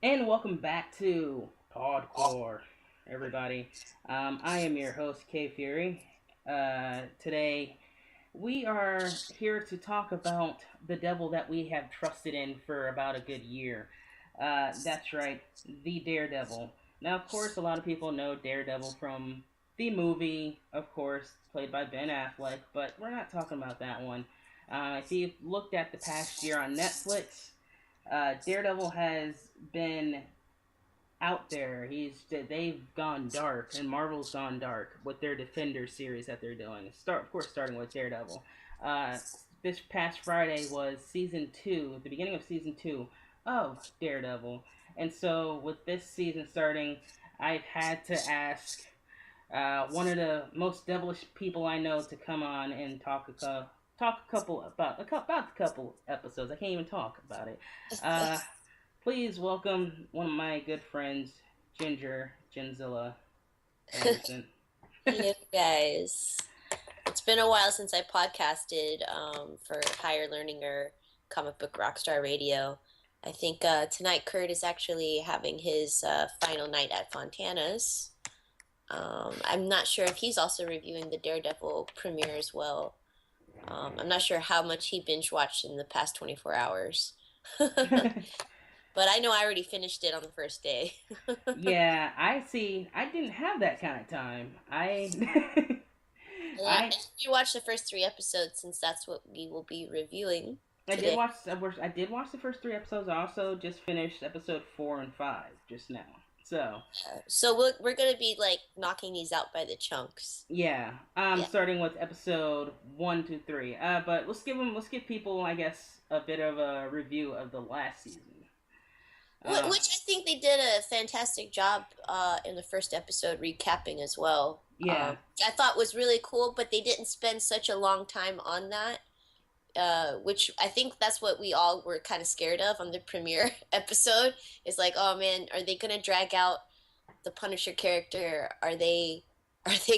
And welcome back to PodKore, everybody. I am your host, K Fury. Today, we are here to talk about the devil that we have trusted in for about a good year. That's right, the Daredevil. Now, of course, a lot of people know Daredevil from the movie, of course, played by Ben Affleck, but we're not talking about that one. If you've looked at the past year on Netflix, Daredevil has been out there. They've gone dark, and Marvel's gone dark with their Defender series that they're doing. Of course, starting with Daredevil. Uh, this past Friday was season two, the beginning of season two of Daredevil, and so with this season starting, I've had to ask one of the most devilish people I know to come on and talk a couple about the couple episodes. I can't even talk about it. Uh, Please welcome one of my good friends, Ginzilla Anderson. Hello, guys. It's been a while since I podcasted for Higher Learning or Comic Book Rockstar Radio. I think tonight Kurt is actually having his final night at Fontana's. I'm not sure if he's also reviewing the Daredevil premiere as well. I'm not sure how much he binge watched in the past 24 hours. But I know I already finished it on the first day. Yeah, I see. I didn't have that kind of time. Yeah, I and you watched the first three episodes since that's what we will be reviewing I did today. watch. I did watch the first three episodes. I also just finished episode 4 and 5 just now. So So we're gonna be like knocking these out by the chunks. yeah, Yeah, starting with episode 1, 2, 3. But let's give people, I guess, a bit of a review of the last season. Uh, which I think they did a fantastic job in the first episode recapping as well. yeah, I thought was really cool, but they didn't spend such a long time on that. Which I think that's what we all were kind of scared of on the premiere episode. Is like, oh man, are they gonna drag out the Punisher character? Are they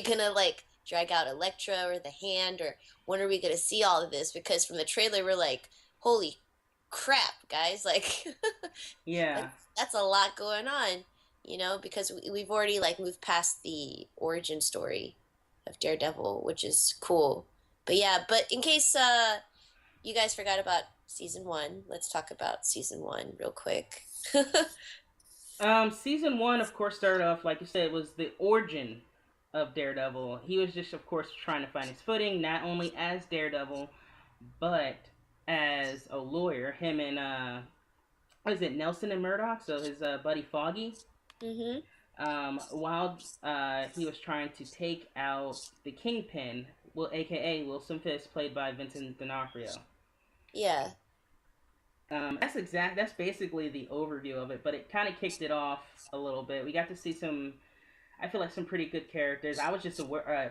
gonna like drag out Elektra or the Hand, or when are we gonna see all of this? Because from the trailer, we're like, holy crap, guys! Like, yeah. that's a lot going on, because we've already like moved past the origin story of Daredevil, which is cool. But yeah, but in case you guys forgot about season one, let's talk about season one real quick. Season one, of course, started off like you said, it was the origin of Daredevil. He was just, of course, trying to find his footing, not only as Daredevil, but as a lawyer. Him and what is it, Nelson and Murdoch? So his buddy Foggy. Mm-hmm. While he was trying to take out the Kingpin, well, aka Wilson Fisk, played by Vincent D'Onofrio. Yeah. That's basically the overview of it, but it kind of kicked it off a little bit. We got to see some, I feel like some pretty good characters. I was just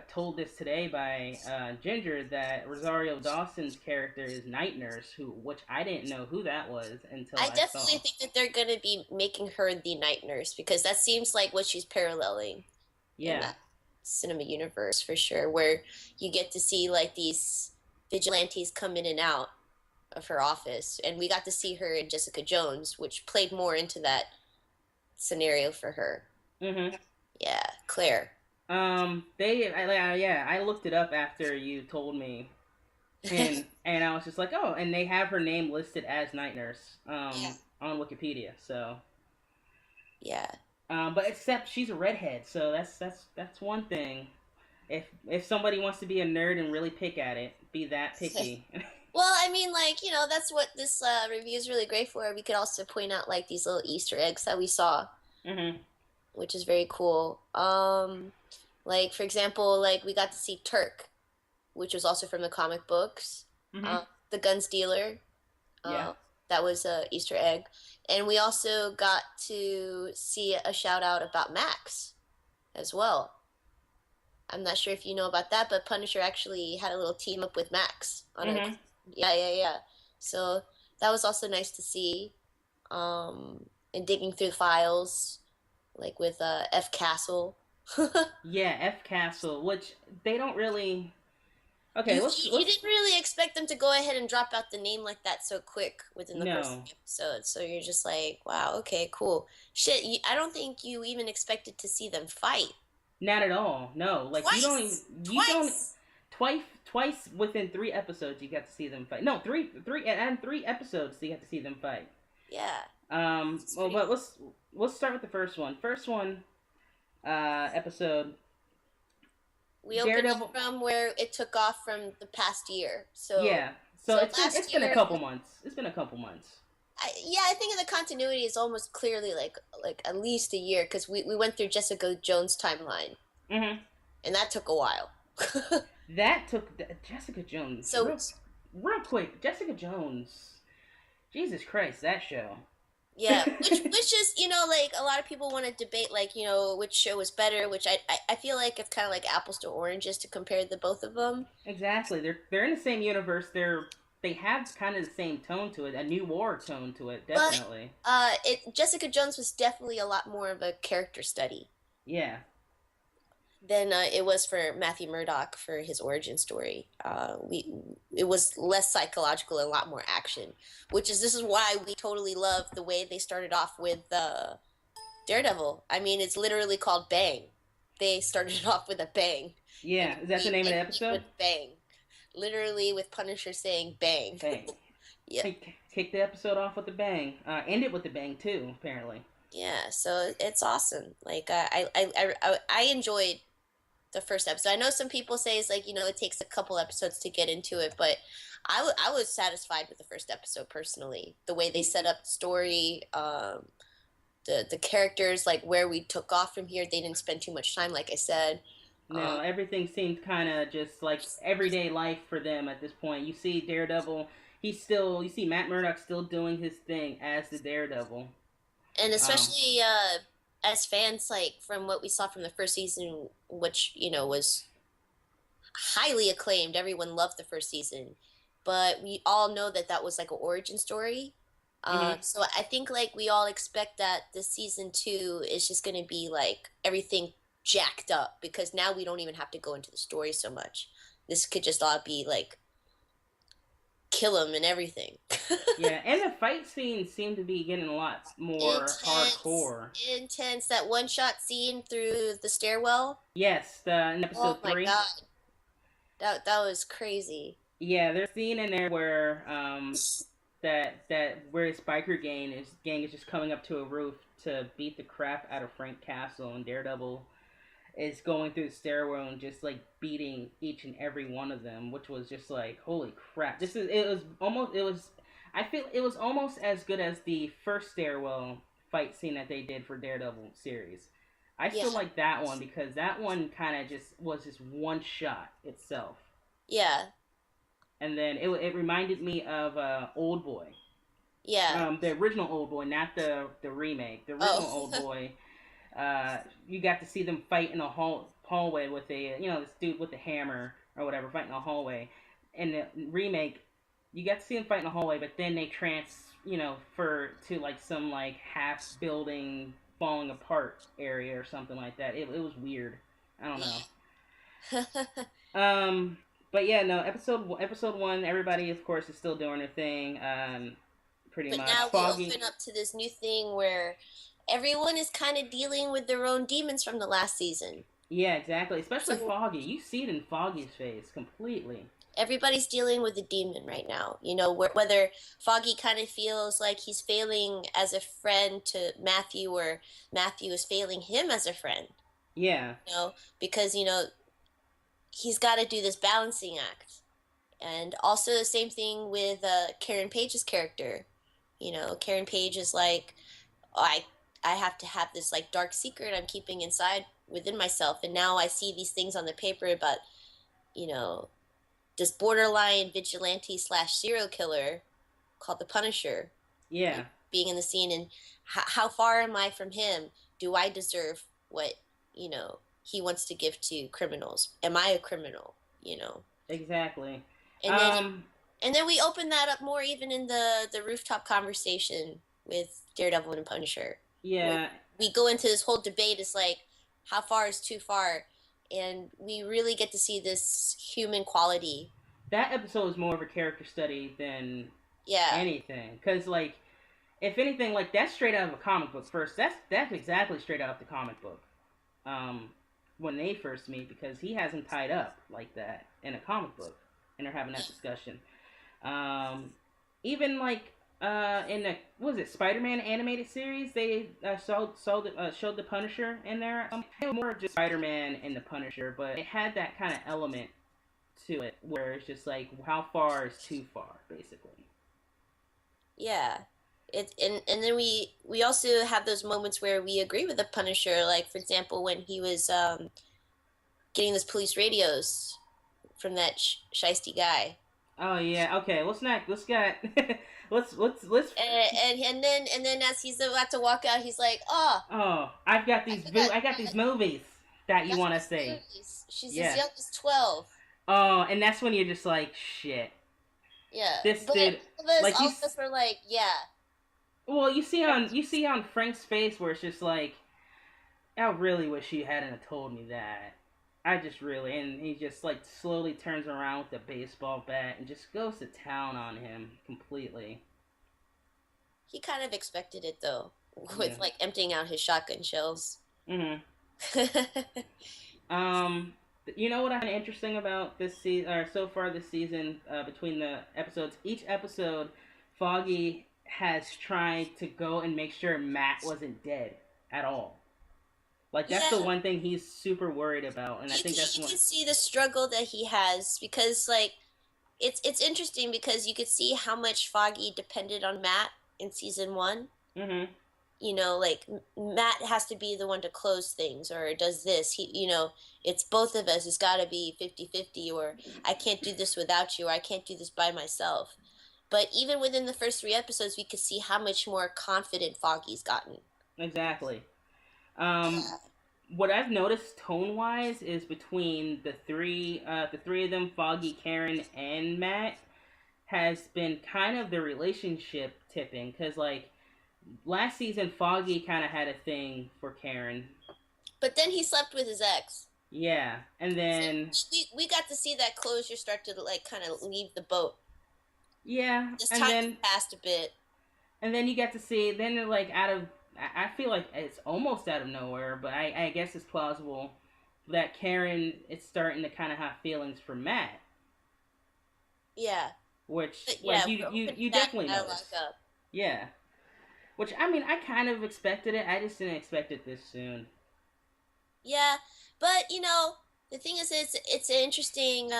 told this today by Ginger that Rosario Dawson's character is Night Nurse, which I didn't know who that was until I I definitely saw. think that they're going to be making her the night nurse because that seems like what she's paralleling in Yeah. that cinema universe for sure, where you get to see like these vigilantes come in and out of her office. And we got to see her in Jessica Jones, which played more into that scenario for her. Mhm. Yeah, Claire. Yeah, I looked it up after you told me, and I was just like, oh, and they have her name listed as Night Nurse, Yeah. on Wikipedia. So, Yeah. but except she's a redhead, so that's one thing. If somebody wants to be a nerd and really pick at it, be that picky. Well, I mean, like, that's what this review is really great for. We could also point out, like, these little Easter eggs that we saw, Mhm. which is very cool. Like, for example, like, we got to see Turk, which was also from the comic books, Mhm. the guns dealer. Yeah. That was a Easter egg. And we also got to see a shout out about Max as well. I'm not sure if you know about that, but Punisher actually had a little team up with Max on a. Mhm. Yeah, yeah, yeah. So that was also nice to see. And digging through the files, like with F Castle. Yeah. F Castle, which they don't really. Okay, You you let's didn't really expect them to go ahead and drop out the name like that so quick within the first no, episode. So you're just like, wow, okay, cool. Shit, I don't think you even expected to see them fight. not at all. No, like Twice. you don't Twice. twice within 3 episodes you got to see them fight. No, three and 3 episodes you got to see them fight. Yeah. It's Well, pretty but cool. let's start with the first one. First one, episode We open up Daredevil. from where it took off from the past year. So Yeah, so so it's last been a year, couple months. It's been a couple months. yeah, I think the continuity is almost clearly like at least a year because we went through Jessica Jones' timeline, Hmm. and that took a while. That took Jessica Jones So real quick. Jessica Jones, Jesus Christ, that show. yeah, which is like a lot of people want to debate like which show was better, which I feel like it's kind of like apples to oranges to compare the both of them. Exactly. They're in the same universe. They have kind of the same tone to it, a new war tone to it, But definitely. it Jessica Jones was definitely a lot more of a character study Yeah. than it was for Matthew Murdock for his origin story. We It was less psychological and a lot more action, which is this is why we totally love the way they started off with Daredevil. I mean, it's literally called Bang. They started off with a bang, and Yeah. Is that the we name of the ended episode? with bang. Literally with Punisher saying bang. Bang. Yeah, Kick the episode off with a bang. End it with a bang too. Apparently. yeah. So it's awesome. Like I enjoyed the first episode. I know some people say it's like it takes a couple episodes to get into it, but I was satisfied with the first episode personally. The way they set up the story, the characters, like where we took off from here. They didn't spend too much time, like I said. No, everything seemed kind of just like everyday life for them at this point. You see Daredevil, you see Matt Murdock still doing his thing as the Daredevil. And Um, especially as fans, like from what we saw from the first season, which was highly acclaimed. Everyone loved the first season, but we all know that that was like an origin story. hmm So I think like we all expect that this season two is just going to be like everything jacked up because now we don't even have to go into the story so much. This could just all be like kill him and everything. Yeah, and the fight scenes seem to be getting a lot more Intense, hardcore. intense. That one shot scene through the stairwell. Yes, in Oh episode my three. god, that was crazy. Yeah, there's a scene in there where that where his biker gang is just coming up to a roof to beat the crap out of Frank Castle, and Daredevil is going through the stairwell and just like beating each and every one of them, which was just like holy crap. It was I feel it was almost as good as the first stairwell fight scene that they did for Daredevil series. I Yeah, still like that one because that one kind of just was just one shot itself, yeah, and then it reminded me of Old Boy, yeah. the original Old Boy, not the remake. The original Oh, Old Boy, you got to see them fight in a hallway with this dude with the hammer or whatever fighting in a hallway. In the remake, you got to see them fight in a hallway, but then they for to like some like half building falling apart area or something like that. It was weird. I don't know. yeah. But yeah, no. Episode one. Everybody, of course, is still doing their thing. Pretty But much. now we Foggy. open up to this new thing where everyone is kind of dealing with their own demons from the last season. Yeah, exactly. Especially So Foggy. You see it in Foggy's face completely. everybody's dealing with a demon right now. Whether Foggy kind of feels like he's failing as a friend to Matthew or Matthew is failing him as a friend. Yeah. Because he's got to do this balancing act. And also the same thing with Karen Page's character. Karen Page is like, oh, I have to have this like dark secret I'm keeping inside within myself, and now I see these things on the paper about you know this borderline vigilante slash serial killer called the Punisher Yeah. being in the scene, and how far am I from him? Do I deserve what he wants to give to criminals? Am I a criminal? Exactly. And then Um. and then we open that up more even in the rooftop conversation with Daredevil and Punisher, where Yeah. we go into this whole debate. It's like, how far is too far? and we really get to see this human quality. That episode was more of a character study than Yeah. anything, because like if anything, like that's straight out of a comic book. First, that's exactly straight out of the comic book. Um, when they first meet, because he has him tied up like that in a comic book, and they're having that discussion. Um, even like in the what was it Spider-Man animated series, they showed the Punisher in there. It was more of just Spider-Man and the Punisher, but it had that kind of element to it where it's just like how far is too far, basically. Yeah. And then we also have those moments where we agree with the Punisher, like for example when he was getting those police radios from that shiesty guy. Oh yeah, okay. Let's get let's. And then as he's about to walk out, he's like, "Oh, Oh, I forgot, I got these movies that you got want to these see. movies. She's as Yeah. young as 12." Oh, and that's when you're just like, shit. Yeah, This but dude, like all of us were like, "Yeah, well, you see on Frank's face where it's just like, I really wish you hadn't have told me that. I just really, and he just like slowly turns around with the baseball bat and just goes to town on him completely. he kind of expected it though, Yeah. with like emptying out his shotgun shells." Mhm. Um, you know what I find interesting about this season, or so far this season, between the episodes, each episode, Foggy has tried to go and make sure Matt wasn't dead at all. Like that's the Yeah, one thing he's super worried about, and I think that's you one. can see the struggle that he has because like it's interesting because you could see how much Foggy depended on Matt in season 1. Mhm. Like Matt has to be the one to close things or does this. It's both of us. It's got to be 50-50, or I can't do this without you, or I can't do this by myself. But even within the first 3 episodes, we could see how much more confident Foggy's gotten. Exactly. Um, what I've noticed tone wise is between the three of them, Foggy, Karen, and Matt, has been kind of the relationship tipping, because like last season, Foggy kind of had a thing for Karen. But then he slept with his ex. Yeah, and then So we got to see that closure start to like kind of leave the boat. yeah, This time passed a bit. and then you get to see then like out of I feel like it's almost out of nowhere, but I guess it's plausible that Karen is starting to kind of have feelings for Matt, Yeah. which But like yeah, we're open to you that definitely dialogue notice. up. Yeah, which I mean I kind of expected it. I just didn't expect it this soon. Yeah, but the thing is, it's an interesting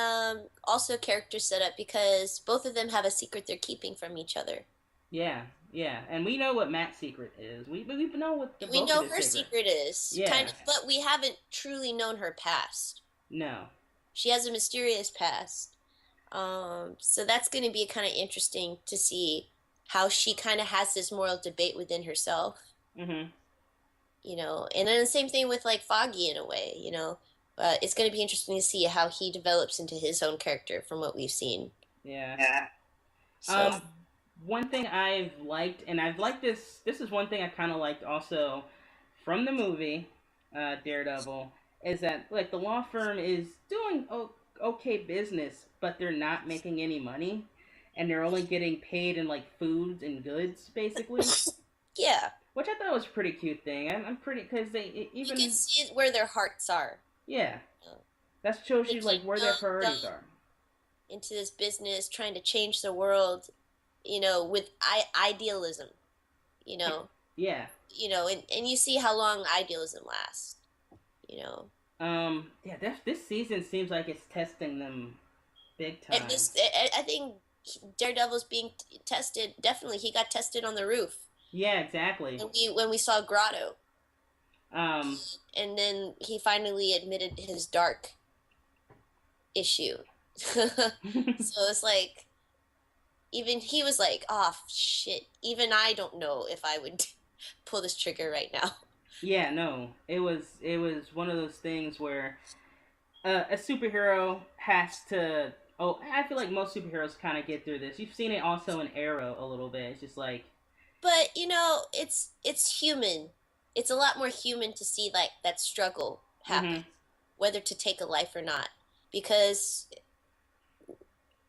also character setup because both of them have a secret they're keeping from each other. Yeah, yeah, and we know what Matt's secret is. We know what the We both of know their her secret. secret is Yeah, kind of, but we haven't truly known her past. no, She has a mysterious past. So that's going to be kind of interesting to see how she kind of has this moral debate within herself. mhm, And then the same thing with like Foggy in a way. But it's going to be interesting to see how he develops into his own character from what we've seen. yeah. So Um, one thing I've liked, and I've liked this. This is one thing I kind of liked also from the movie, Daredevil, is that like the law firm is doing okay business, but they're not making any money, and they're only getting paid in like foods and goods, basically. yeah, Which I thought was a pretty cute thing. I'm pretty because you can even see where their hearts are. yeah, Uh, that shows you like Making where their priorities are. into this business, trying to change the world, with idealism. You know, Yeah. and you see how long idealism lasts. You know, Yeah. This season seems like it's testing them big and time. I think Daredevil's being tested. Definitely, he got tested on the roof Yeah, exactly. when we saw Grotto, Um, and then he finally admitted his dark issue. So it's like even he was like, "Oh shit!" Even I don't know if I would pull this trigger right now. yeah, no, it was one of those things where a superhero has to. Oh, I feel like most superheroes kind of get through this. You've seen it also in Arrow a little bit. It's just like, But it's human. It's a lot more human to see like that struggle happen. mm-hmm, whether to take a life or not, because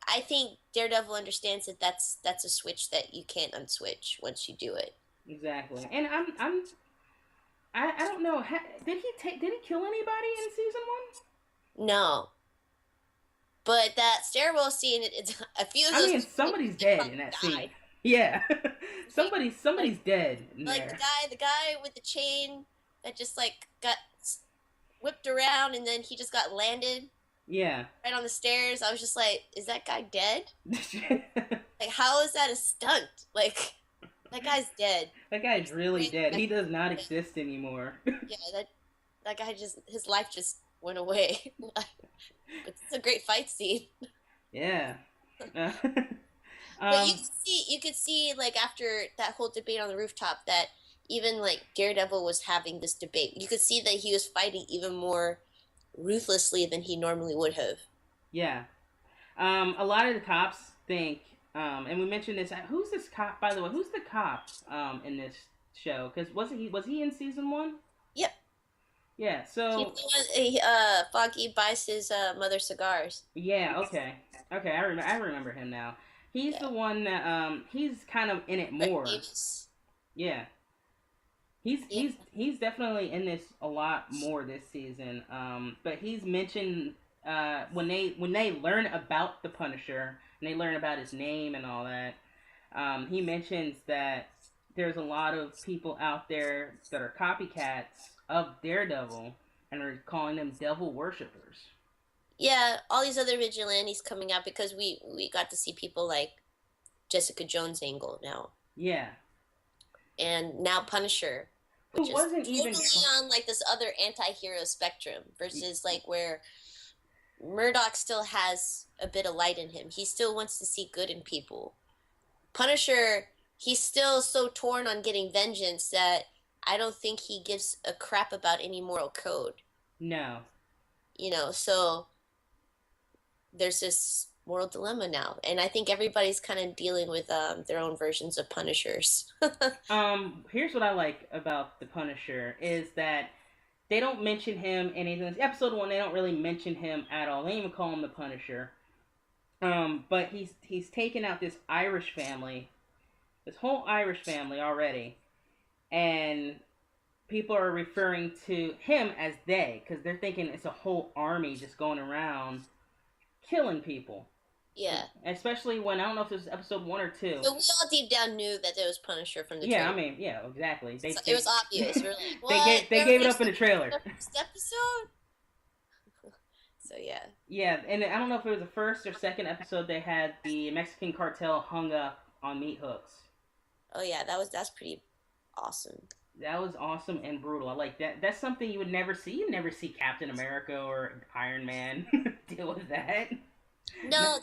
I think Daredevil understands that that's a switch that you can't unswitch once you do it. Exactly. And I don't know. Did he kill anybody in season No, but that stairwell scene, a few of one? I those mean, people somebody's dead in that scene. died. Yeah, Like, somebody's dead in like there. the guy with the chain that just like got whipped around and then he just got landed Yeah. right on the stairs. I was just like, is that guy dead? Like, how is that a stunt? Like, that guy's dead. That guy's really dead. That, He does not exist anymore. yeah, that guy just his life just went away. But it's a great fight scene. Yeah. Uh, But um. you could see like after that whole debate on the rooftop that even like Daredevil was having this debate. You could see that he was fighting even more ruthlessly than he normally would have. Yeah. A lot of the cops think, and we mentioned this. Who's this cop, by the way? Who's the cop in this show? Because was he in season one? Yep. Yeah. He's So the one, Foggy buys his mother cigars. yeah. Okay. Okay. I remember him now. He's Yeah. the one that he's kind of in it But more. Davis. Yeah. He's Yeah. he's he's definitely in this a lot more this season. But he's mentioned when they learn about the Punisher and they learn about his name and all that. He mentions that there's a lot of people out there that are copycats of Daredevil and are calling them devil worshippers. Yeah, all these other vigilantes coming out because we got to see people like Jessica Jones angle now. Yeah. And now Punisher, Who which is wasn't even totally on like this other anti-hero spectrum versus like where Murdoch still has a bit of light in him. He still wants to see good in people. Punisher, he's still so torn on getting vengeance that I don't think he gives a crap about any moral code. no. So there's this moral dilemma now, and I think everybody's kind of dealing with their own versions of Punishers. Here's what I like about the Punisher is that they don't mention him in anything. Episode one, they don't really mention him at all. They don't even call him the Punisher. But he's taken out this Irish family, this whole Irish family already, and people are referring to him as they because they're thinking it's a whole army just going around killing people. Yeah. Especially when I don't know if this was episode one or two. So we all deep down knew that there was Punisher from the Yeah, trailer. I mean, yeah, exactly. It was obvious. We were like, what? They gave it up in the trailer. First episode? So yeah. Yeah, and I don't know if it was the first or second episode they had the Mexican cartel hung up on meat hooks. Oh yeah, that's pretty awesome. That was awesome and brutal. I like that. That's something you would never see. You never see Captain America or Iron Man deal with that. No,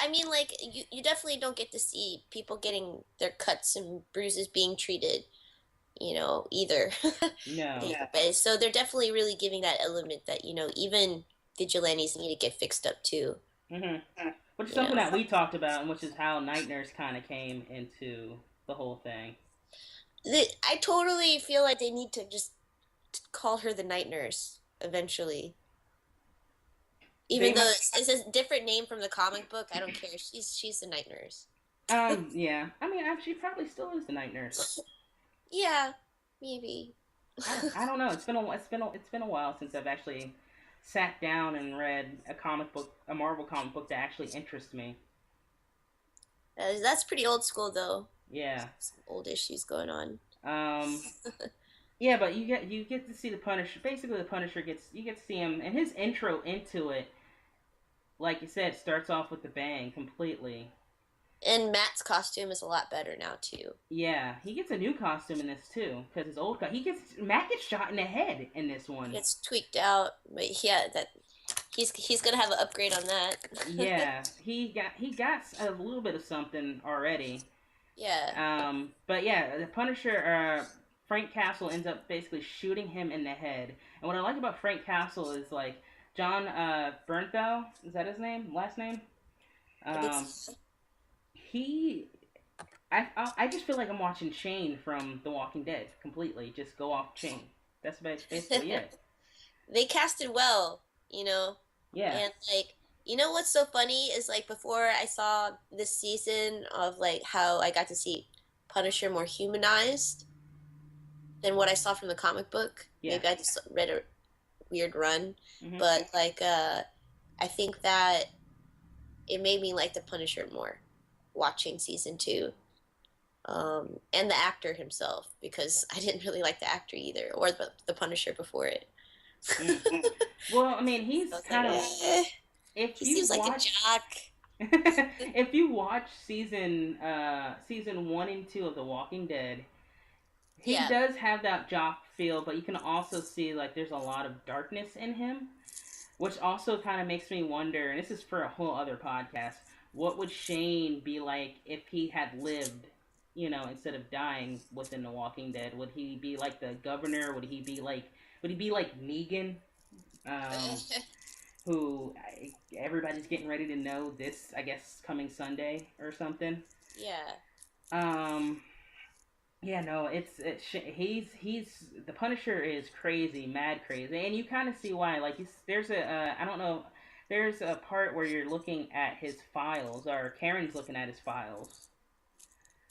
I mean, like, you definitely don't get to see people getting their cuts and bruises being treated, either. No. Yeah. So they're definitely really giving that element that, even vigilantes need to get fixed up too. Mm-hmm. Which is something that we talked about, and which is how Night Nurse kind of came into the whole thing. I totally feel like they need to just call her the Night Nurse eventually. Even though it's a different name from the comic book, I don't care. She's the Night Nurse. Yeah. I mean, she probably still is the Night Nurse. Yeah, maybe. I don't know. It's been a while since I've actually sat down and read a Marvel comic book that actually interests me. That's pretty old school, though. Yeah. Some old issues going on. Yeah, but you get to see the Punisher. Basically, the Punisher you get to see him, and his intro into it, like you said, starts off with the bang completely. And Matt's costume is a lot better now too. Yeah, he gets a new costume in this too, because his old Matt gets shot in the head in this one. It's tweaked out, but yeah, that he's gonna have an upgrade on that. Yeah, he got a little bit of something already. Yeah. But yeah, the Punisher, Frank Castle ends up basically shooting him in the head. And what I like about Frank Castle is like John Bernthal, is that his name? Last name? I just feel like I'm watching Shane from The Walking Dead completely. Just go off Shane. That's basically it. They casted well. you know? Yeah. And like, you know what's so funny is like before I saw this season of like how I got to see Punisher more humanized than what I saw from the comic book. Yeah. Maybe I just read a weird run, Hmm. but like I think that it made me like the Punisher more watching season 2. And the actor himself because I didn't really like the actor either or the Punisher before it. Mm. Well, I mean, I he's was like, kind of he if seems you've like a watched jock. if you watch season 1 and 2 of The Walking Dead, he Yeah. does have that jock feel, but you can also see like there's a lot of darkness in him, which also kind of makes me wonder. And this is for a whole other podcast. What would Shane be like if he had lived? Instead of dying within The Walking Dead, would he be like the governor? Would he be like Negan? Um, who everybody's getting ready to know this, I guess, coming Sunday or something. Yeah. Um, yeah, no, he's the Punisher is crazy, mad crazy, and you kind of see why. Like, there's I don't know, there's a part where you're looking at his files, or Karen's looking at his files.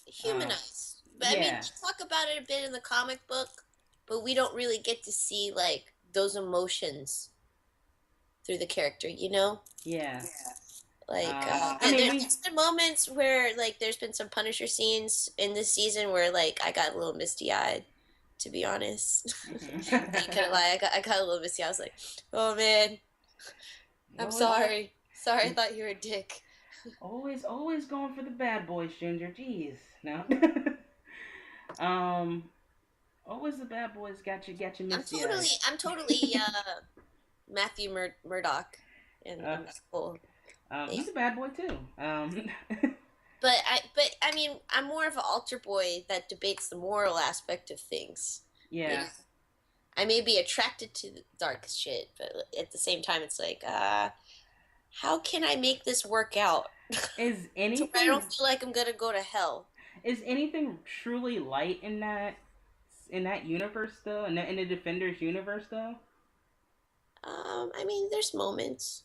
Um, Humanized. But I mean, yeah, they talk about it a bit in the comic book, but we don't really get to see like those emotions through the character, you know? yeah. Like I mean, there's been moments where like there's been some Punisher scenes in this season where like I got a little misty eyed, to be honest. You mhm. couldn't lie, I got a little misty. I was like, oh man, I'm always, sorry. Sorry, I thought you were a dick. always going for the bad boys, Ginger. Jeez, no. um, always the bad boys got you misty eyed. I'm totally Matthew Murdoch Uh, in this whole thing. he's a bad boy too. But I mean, I'm more of an altar boy that debates the moral aspect of things. You know, Yeah. I may be attracted to the dark shit, but at the same time, it's like, how can I make this work out Is to where I don't anything feel like I'm gonna go to hell? is anything truly light in that universe though? In the Defenders universe though? I mean, there's moments.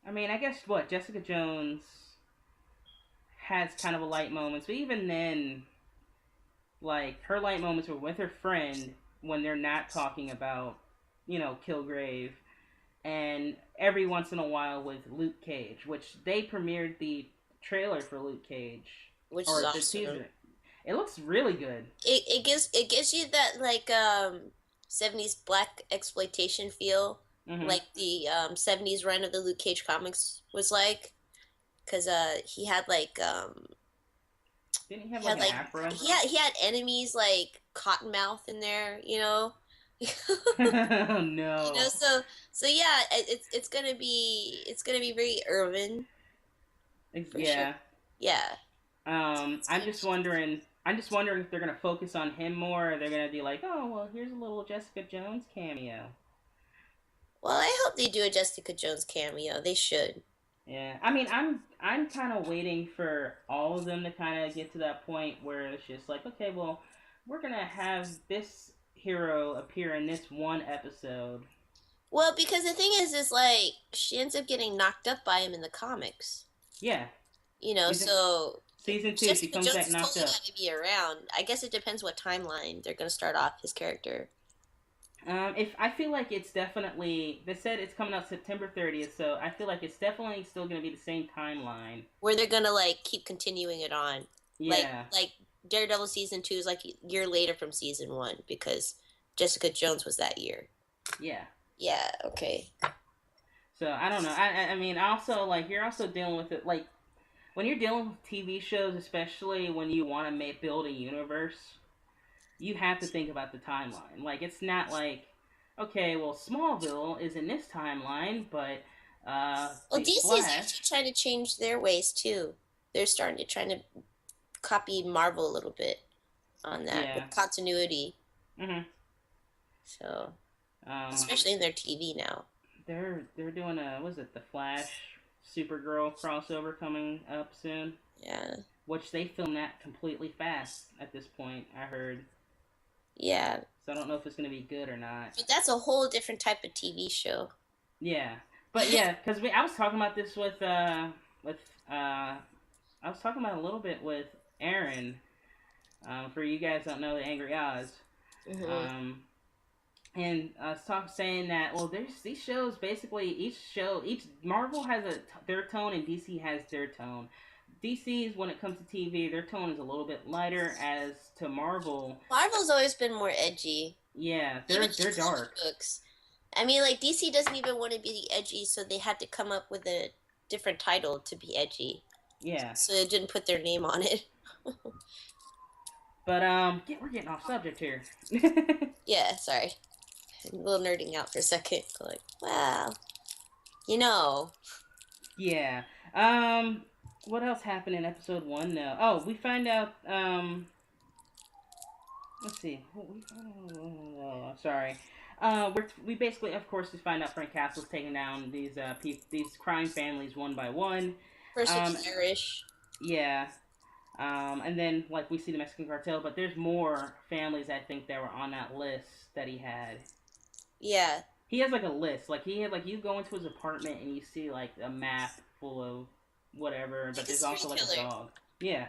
I mean, I guess what Jessica Jones has kind of a light moments, but even then, like her light moments were with her friend when they're not talking about, Kilgrave, and every once in a while with Luke Cage, which they premiered the trailer for Luke Cage Which is or the awesome. teaser. It looks really good. It gives you that like 70s black exploitation feel, Hmm. like the 70s run of the Luke Cage comics was like, because Didn't he have he like had an like afro? he had enemies like Cottonmouth in there, you know. Oh You no. know, so yeah, it's gonna be very urban for sure. Yeah. Yeah, it's I'm gonna just be. wondering. I'm just wondering if they're gonna focus on him more, or they're gonna be like, oh well, here's a little Jessica Jones cameo. Well, I hope they do a Jessica Jones cameo. They should. Yeah. I mean, I'm kind of waiting for all of them to kind of get to that point where it's just like, okay, well, we're gonna have this hero appear in this one episode. Well, because the thing is like she ends up getting knocked up by him in the comics. Yeah. You know, Season so season two, she Jessica comes Jones back is knocked totally up. gonna be around. I guess it depends what timeline they're gonna start off his character. If I feel like it's definitely they said it's coming out September 30th, so I feel like it's definitely still gonna be the same timeline. Where they're gonna like keep continuing it on, like Yeah, like Daredevil season 2 is like a year later from season 1 because Jessica Jones was that year. yeah. Yeah. Okay. So I don't know. I mean, also like you're also dealing with it like when you're dealing with TV shows, especially when you want to make build a universe, you have to think about the timeline. Like it's not like okay, well Smallville is in this timeline, but Well, the DC is actually Flash, trying to change their ways too. They're starting to trying to copy Marvel a little bit on that yeah. with continuity. Mhm. So, Um, especially in their TV now. they're doing a was it the Flash Supergirl crossover coming up soon, Yeah. which they filmed that completely fast at this point. I heard, Yeah. so I don't know if it's gonna be good or not. But that's a whole different type of TV show. Yeah, but yeah, because I was talking about this with I was talking about a little bit with Aaron. For you guys don't know the Angry Oz. Hmm. Um, and saying that there's these shows basically each Marvel has their tone and DC has their tone. DC's when it comes to TV, their tone is a little bit lighter. As to Marvel, Marvel's always been more edgy, yeah, even they're in comic dark. books. I mean, like DC doesn't even want to be edgy, so they had to come up with a different title to be edgy, Yeah, so they didn't put their name on it. but we're getting off subject here. Yeah, sorry, I'm a little nerding out for a second. Like, wow, you know, Yeah. Um, what else happened in episode one? Now, oh, we find out. Let's see. Sorry. We basically, of course, just find out Frank Castle's taking down these crime families one by one. first Um, it's Irish. yeah. And then like we see the Mexican cartel, but there's more families I think that were on that list that he had. Yeah, He has like a list. Like he had like you go into his apartment and you see like a map full of whatever, but like a there's serial also like a killer. dog. Yeah.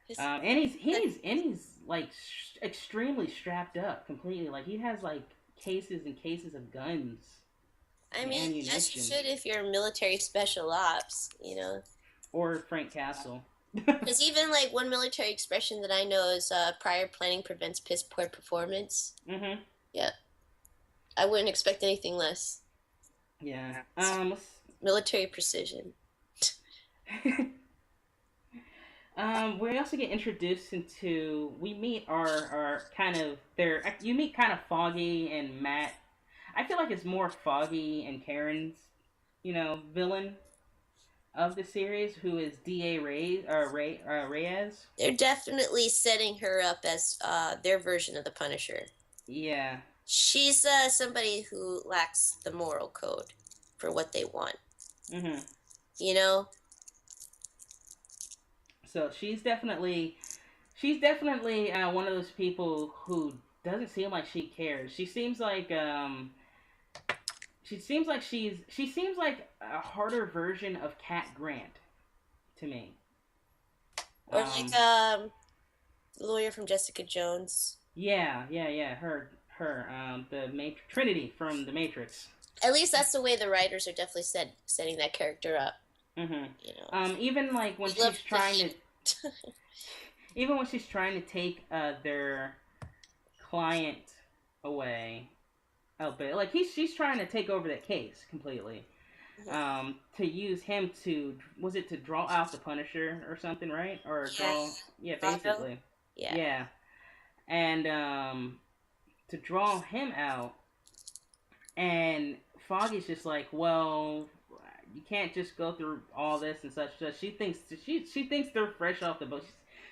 His, And he's like extremely strapped up completely. Like he has like cases and cases of guns I and mean, as you ammunition. should if you're military special ops, you know. Or Frank Castle. Because even like one military expression that I know is prior planning prevents piss poor performance. Mhm. Yeah, I wouldn't expect anything less. Yeah. Military precision. We also get introduced into we meet our kind of their you meet kind of Foggy and Matt. I feel like it's more Foggy and Karen's, villain of the series, who is D.A. Reyes. They're definitely setting her up as their version of the Punisher. Yeah. She's somebody who lacks the moral code for what they want. Mhm. You know? So she's definitely one of those people who doesn't seem like she cares. She seems like a harder version of Cat Grant to me. Or like Um, the lawyer from Jessica Jones. yeah, yeah, yeah. The Trinity from the Matrix. At least that's the way the writers are definitely setting that character up. Hmm. You know, Even like when we love she's to trying to, hate. even when she's trying to take their client away. Oh, but like she's trying to take over that case completely. To use him to was it to draw out the Punisher or something, right? Or Yeah, draw, yeah, Bravo. basically, Yeah, yeah. And to draw him out, and Foggy's just like, well, you can't just go through all this and such. She thinks they're fresh off the boat.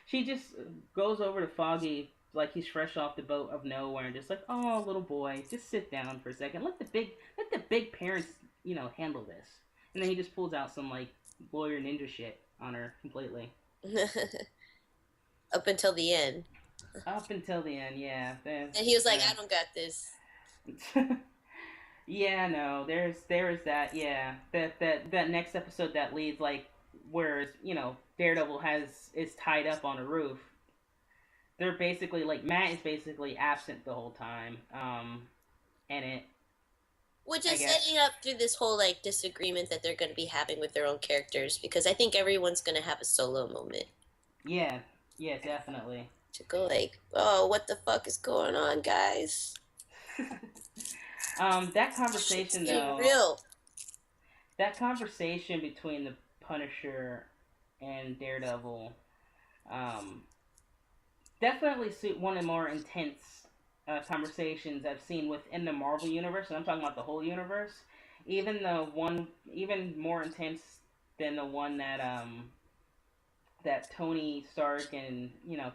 She just goes over to Foggy like he's fresh off the boat of nowhere and just like, oh, little boy, just sit down for a second. Let the big parents, handle this. And then he just pulls out some like lawyer ninja shit on her completely. up until the end. Up until the end, yeah. And he was like, I don't got this. Yeah, no, there is that, yeah. That next episode that leads like where Daredevil is tied up on a roof. They're basically like Matt is basically absent the whole time. And it Which I is guess setting up through this whole like disagreement that they're going to be having with their own characters because I think everyone's going to have a solo moment yeah, yeah, definitely. to go like, oh, what the fuck is going on, guys? That Shit's conversation getting though, real. that conversation between the Punisher and Daredevil, um, definitely one of the more intense conversations I've seen within the Marvel universe, and I'm talking about the whole universe. Even more intense than the one that Tony Stark and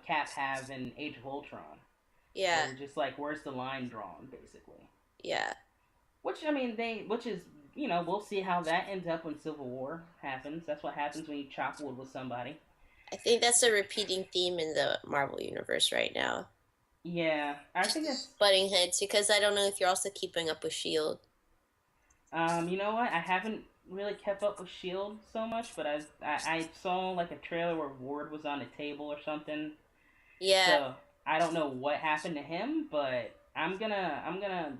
Cap have in Age of Ultron, where Yeah, you're just like, where's the line drawn, basically. yeah. Which is we'll see how that ends up when Civil War happens. That's what happens when you chop wood with somebody. I think that's a repeating theme in the Marvel universe right now. Yeah, I think that's Butting heads because I don't know if you're also keeping up with Shield. You know what? I haven't really kept up with Shield so much, but I saw like a trailer where Ward was on a table or something. Yeah, So I don't know what happened to him, but I'm gonna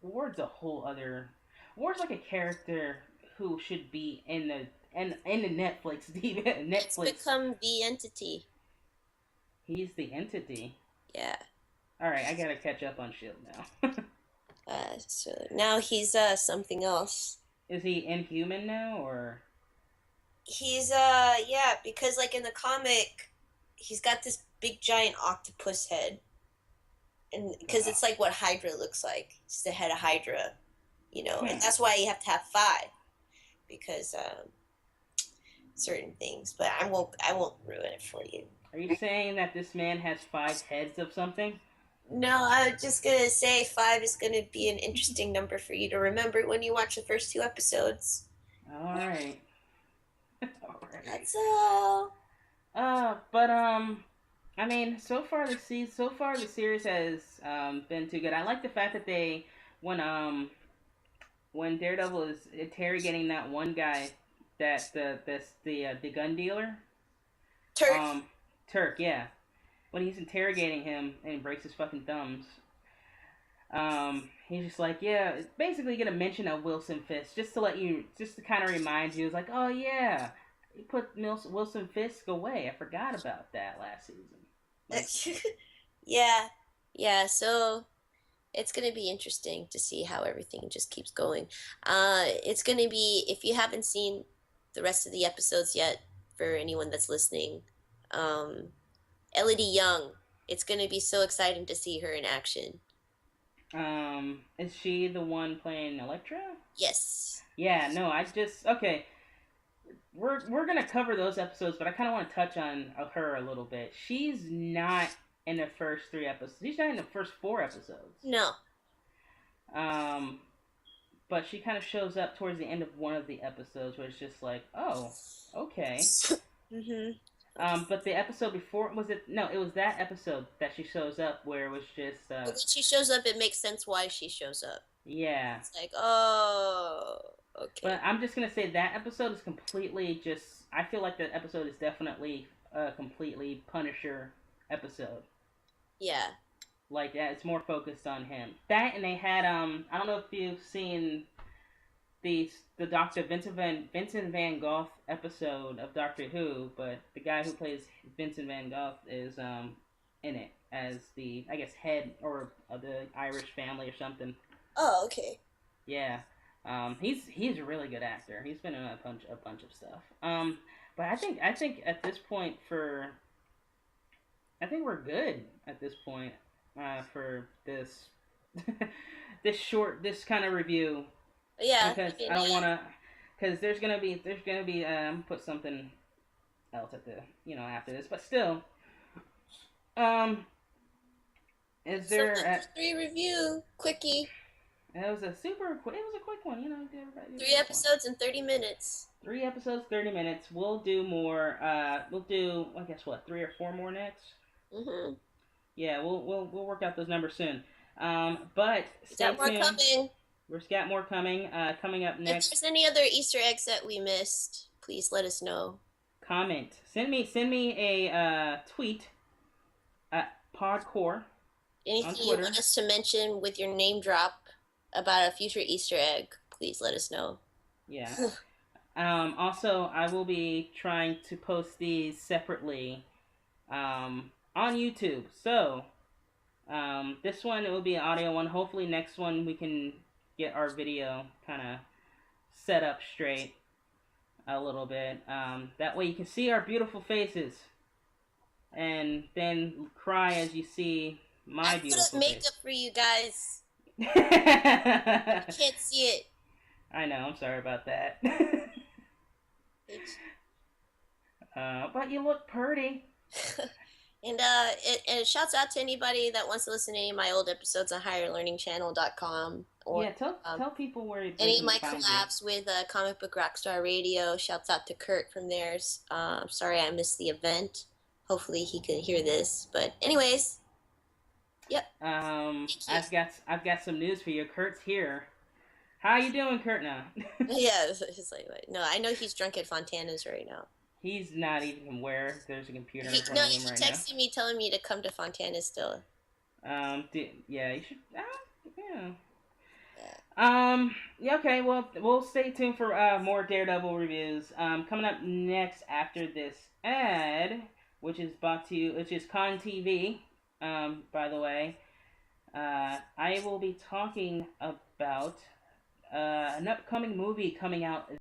Ward's a whole other. Ward's like a character who should be in the Netflix he's Netflix. become the entity. He's the entity. Yeah. All right, I gotta catch up on Shield now. So now he's something else. Is he Inhuman now or? He's yeah, because like in the comic, he's got this big giant octopus head, and because Wow. it's like what Hydra looks like. It's the head of Hydra, and Hmm. that's why you have to have five because certain things. But I won't ruin it for you. Are you saying that this man has five heads of something? No, I was just gonna say five is gonna be an interesting number for you to remember when you watch the first two episodes. All right. All right. That's all. But I mean, so far the series has been too good. I like the fact that they when um when Daredevil is interrogating that one guy, that the gun dealer, Turk. um Turk, yeah. When he's interrogating him and he breaks his fucking thumbs, he's just like, yeah, it's basically gonna mention a Wilson Fisk just to kind of remind you, it's like, oh yeah, he put Wilson Fisk away. I forgot about that last season. Like, Yeah, yeah. So it's gonna be interesting to see how everything just keeps going. It's gonna be if you haven't seen the rest of the episodes yet, for anyone that's listening, um, Elodie Young. It's gonna be so exciting to see her in action. is she the one playing Elektra? Yes. Yeah, no, I just okay. We're gonna cover those episodes, but I kind of want to touch on her a little bit. She's not in the first three episodes. She's not in the first four episodes. No. Um, but she kind of shows up towards the end of one of the episodes, where it's just like, oh, okay. Mhm. But the episode before was it? No, it was that episode that she shows up where it was just, But when she shows up, it makes sense why she shows up. yeah. It's like, oh, But okay. I'm just gonna say that episode is completely just. I feel like that episode is definitely a completely Punisher episode. Yeah. Like that, it's more focused on him. That and they had I don't know if you've seen the Doctor Vincent Van Gogh episode of Doctor Who, but the guy who plays Vincent Van Gogh is in it as the, I guess, head or of the Irish family or something. Oh, okay. Yeah. He's a really good actor. He's been in a bunch of stuff. But I think at this point I think we're good at this point for this this kind of review, Yeah. because I mean, I don't want to, because there's gonna be put something else at the after this, but still, um, is so there number three review, quickie. it was a quick one, did a Three quick one. episodes in 30 minutes. 3 episodes, 30 minutes. We'll do more. We'll do, I guess, what, 3 or 4 more next. Mm-hmm. Yeah, we'll work out those numbers soon. But We stay got more tuned. coming. We've got more coming. Coming up If next. there's any other Easter eggs that we missed, please let us know. Comment. Send me a tweet at PodKore on Anything you Twitter. want us to mention with your name drop about a future Easter egg, please let us know. Yeah. Also, I will be trying to post these separately on YouTube. So this one, it will be an audio one. Hopefully, next one we can get our video kind of set up straight a little bit. That way, you can see our beautiful faces, and then cry as you see I my put up beautiful face. makeup for you guys. I You can't see it. know. I'm sorry about that. It's But you look pretty. and shouts out to anybody that wants to listen to any of my old episodes on higherlearningchannel.com or Yeah, tell um, tell people where they any of can my find you. collabs with Comic Book Rockstar Radio. Shouts out to Kurt from theirs. Sorry I missed the event. Hopefully he can hear this. But anyways, yep. Thank you. I've got some news for you. Kurt's here. How you doing, Kurt? Now, Yeah, it's like what? No, I know he's drunk at Fontana's right now. he's not even aware there's a computer in He front no, of him he right now. texted me telling me to come to Fontana's still. Yeah, you should. Yeah. Yeah. Yeah, okay, well, we'll stay tuned for more Daredevil reviews. Coming up next after this ad, which is Con TV. By the way, I will be talking about an upcoming movie coming out